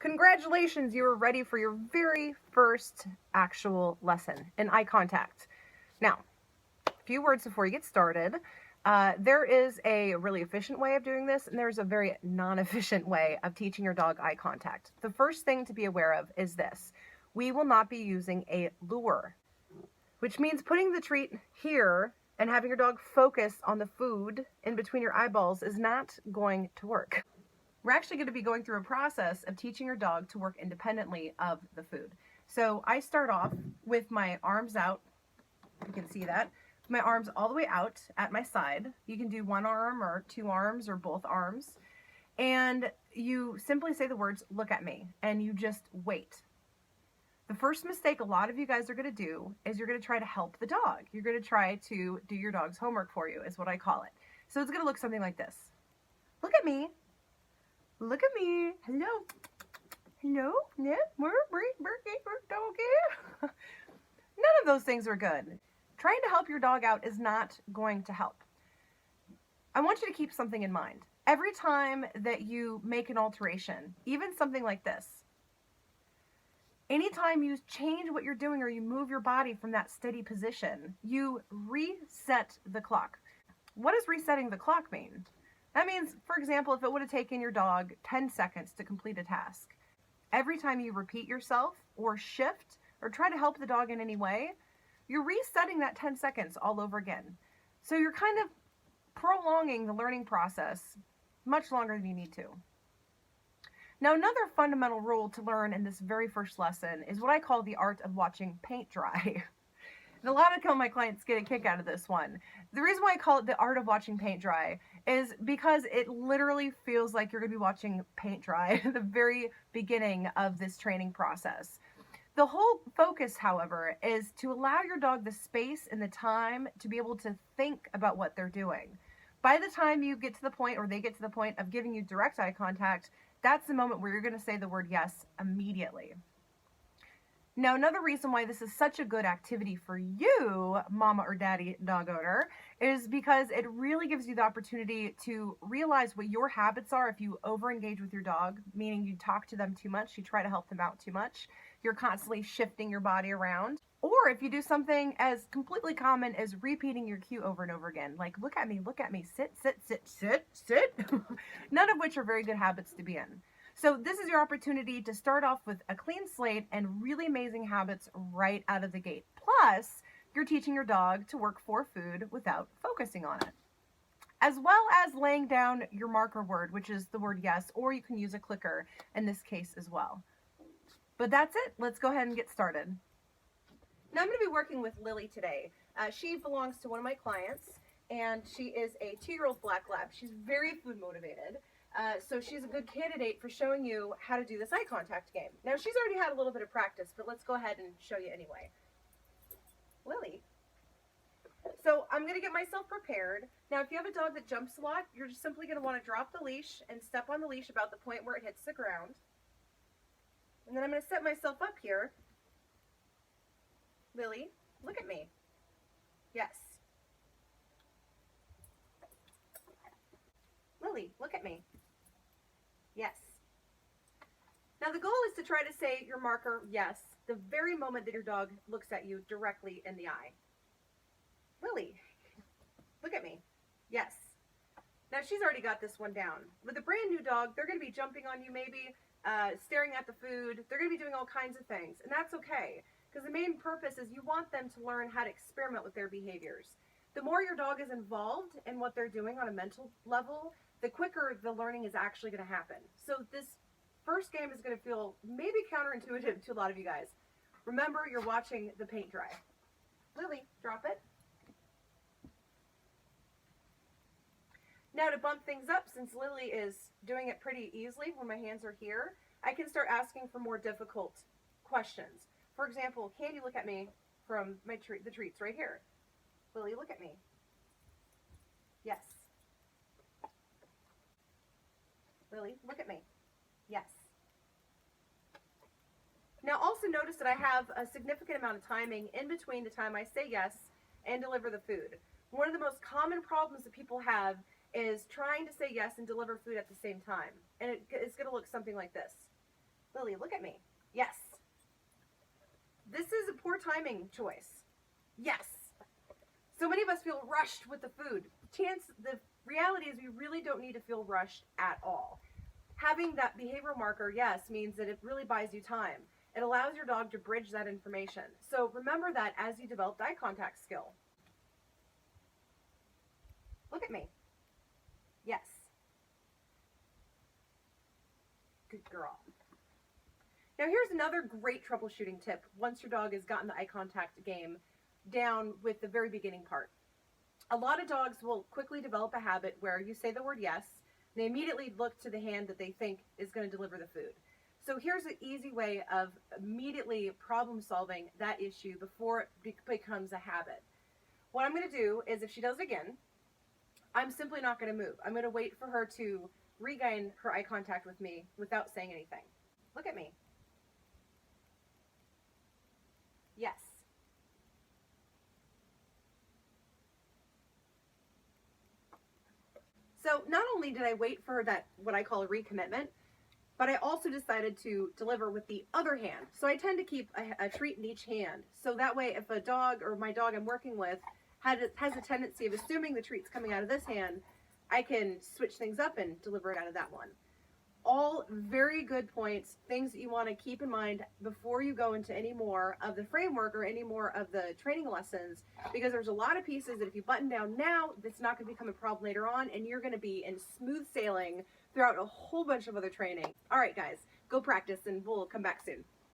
Congratulations, you are ready for your very first actual lesson in eye contact. Now, a few words before you get started. There is a really efficient way of doing this, and there's a very non-efficient way of teaching your dog eye contact. The first thing to be aware of is this. We will not be using a lure, which means putting the treat here and having your dog focus on the food in between your eyeballs is not going to work. We're actually going to be going through a process of teaching your dog to work independently of the food. So I start off with my arms out. You can see that. My arms all the way out at my side. You can do one arm or two arms or both arms. And you simply say the words, "Look at me," and you just wait. The first mistake a lot of you guys are going to do is you're going to try to help the dog. You're going to try to do your dog's homework for you, is what I call it. So it's going to look something like this. Look at me. Look at me. Hello. Hello. Yeah. None of those things are good. Trying to help your dog out is not going to help. I want you to keep something in mind. Every time that you make an alteration, even something like this, anytime you change what you're doing or you move your body from that steady position, you reset the clock. What does resetting the clock mean? That means, for example, if it would have taken your dog 10 seconds to complete a task, every time you repeat yourself or shift or try to help the dog in any way, you're resetting that 10 seconds all over again. So you're kind of prolonging the learning process much longer than you need to. Now, another fundamental rule to learn in this very first lesson is what I call the art of watching paint dry. And a lot of my clients get a kick out of this one. The reason why I call it the art of watching paint dry is because it literally feels like you're going to be watching paint dry at the very beginning of this training process. The whole focus, however, is to allow your dog the space and the time to be able to think about what they're doing. By the time you get to the point, or they get to the point of giving you direct eye contact, that's the moment where you're going to say the word yes immediately. Now, another reason why this is such a good activity for you, mama or daddy dog owner, is because it really gives you the opportunity to realize what your habits are if you over-engage with your dog, meaning you talk to them too much, you try to help them out too much, you're constantly shifting your body around, or if you do something as completely common as repeating your cue over and over again, like look at me, sit, sit, sit, sit, sit, none of which are very good habits to be in. So this is your opportunity to start off with a clean slate and really amazing habits right out of the gate. Plus, you're teaching your dog to work for food without focusing on it. As well as laying down your marker word, which is the word yes, or you can use a clicker in this case as well. But that's it. Let's go ahead and get started. Now I'm going to be working with Lily today. She belongs to one of my clients, and she is a 2-year-old black lab. She's very food motivated. So she's a good candidate for showing you how to do this eye contact game. Now, she's already had a little bit of practice, but let's go ahead and show you anyway. Lily. So I'm going to get myself prepared. Now, if you have a dog that jumps a lot, you're just simply going to want to drop the leash and step on the leash about the point where it hits the ground. And then I'm going to set myself up here. Lily, look at me. Yes. Lily, look at me. Yes. Now the goal is to try to say your marker, yes, the very moment that your dog looks at you directly in the eye. Lily, look at me. Yes. Now she's already got this one down. With a brand new dog, they're going to be jumping on you maybe, staring at the food. They're going to be doing all kinds of things, and that's okay. Because the main purpose is you want them to learn how to experiment with their behaviors. The more your dog is involved in what they're doing on a mental level, the quicker the learning is actually going to happen. So this first game is going to feel maybe counterintuitive to a lot of you guys. Remember, you're watching the paint dry. Lily, drop it. Now to bump things up, since Lily is doing it pretty easily when my hands are here, I can start asking for more difficult questions. For example, can you look at me from the treats right here? Lily, look at me. Yes. Lily, look at me. Yes. Now also notice that I have a significant amount of timing in between the time I say yes and deliver the food. One of the most common problems that people have is trying to say yes and deliver food at the same time. And it's going to look something like this. Lily, look at me. Yes. This is a poor timing choice. Yes. So many of us feel rushed with the food. The reality is we really don't need to feel rushed at all. Having that behavioral marker, yes, means that it really buys you time. It allows your dog to bridge that information. So remember that as you develop eye contact skill. Look at me. Yes. Good girl. Now here's another great troubleshooting tip once your dog has gotten the eye contact game down with the very beginning part. A lot of dogs will quickly develop a habit where you say the word yes, and they immediately look to the hand that they think is going to deliver the food. So here's an easy way of immediately problem solving that issue before it becomes a habit. What I'm going to do is, if she does it again, I'm simply not going to move. I'm going to wait for her to regain her eye contact with me without saying anything. Look at me. Yes. So not only did I wait for that, what I call a recommitment, but I also decided to deliver with the other hand. So I tend to keep a treat in each hand. So that way, if a dog or my dog I'm working with has a tendency of assuming the treat's coming out of this hand, I can switch things up and deliver it out of that one. All very good points, things that you want to keep in mind before you go into any more of the framework or any more of the training lessons, because there's a lot of pieces that if you button down now, that's not going to become a problem later on, and you're going to be in smooth sailing throughout a whole bunch of other training. All right, guys, go practice, and we'll come back soon.